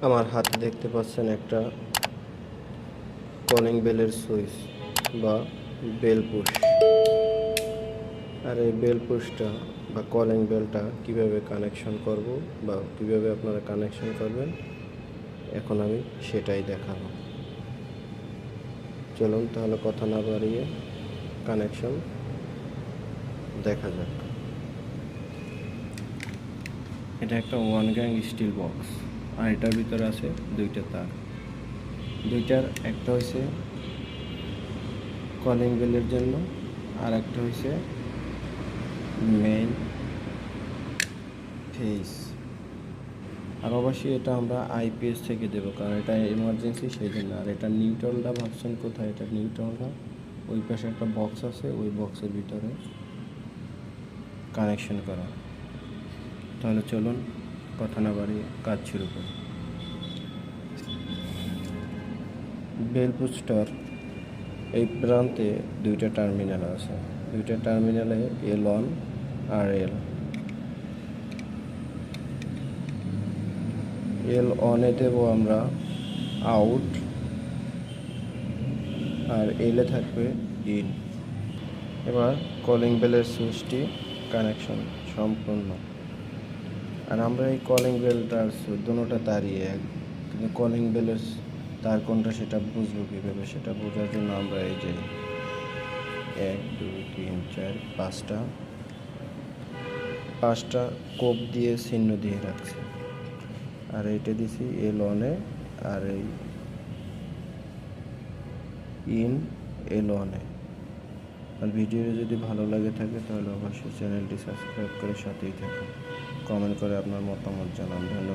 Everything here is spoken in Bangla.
আমার হাতে দেখতে পাচ্ছেন একটা কলিং বেলের সুইচ বা বেল পুশ। আর এই বেল পুশটা বা কলিং বেলটা কিভাবে কানেকশন করব বা কিভাবে আপনারা কানেকশন করবেন এখন আমি সেটাই দেখাবো। চলুন তাহলে কথা না বাড়িয়ে কানেকশন দেখা যাক। এটা একটা ওয়ান গ্যাং স্টিল বক্স, আর এটার ভিতরে আছে দুইটা তার। দুইটার একটা হয়েছে কলিং বেলের জন্য, আর একটা হয়েছে মেইন ফেস। আর অবশ্যই এটা আমরা আইপিএস থেকে দেবো, কারণ এটা এমার্জেন্সি, সেই জন্য। আর এটা নিউট্রালটা ভাবছেন কোথায়? এটা নিউট্রালটা ওই পাশে একটা বক্স আছে, ওই বক্সের ভিতরে কানেকশন করা। তাহলে চলুন কথা না বাড়িয়ে কাজ শুরু করি। বেল পুশটার এই প্রান্তে দুইটা টার্মিনাল আছে। দুইটা টার্মিনালে L1 আর L1-এ দেবো আমরা আউট, আর L-এ থাকবে ইন। এবার কলিং বেলের সুইচটি কানেকশন সম্পূর্ণ। আর আমরা এই কলিং বেলটার দুটোটা তারই এক, কিন্তু কলিং বেলের তার কোনটা সেটা বুঝবো কীভাবে? সেটা বোঝার জন্য আমরা এই যে 1 2 3 4 5টা কোপ দিয়ে চিহ্ন দিয়ে রাখছি। আর এইটা দিছি L1-এ, আর এই ইন L1-এ। আর ভিডিওটি যদি ভালো লাগে থাকে তাহলে অবশ্যই চ্যানেলটি সাবস্ক্রাইব করে সাথেই থাকুন। কমেন্ট করে আপনার মতামত জানান। ধন্যবাদ।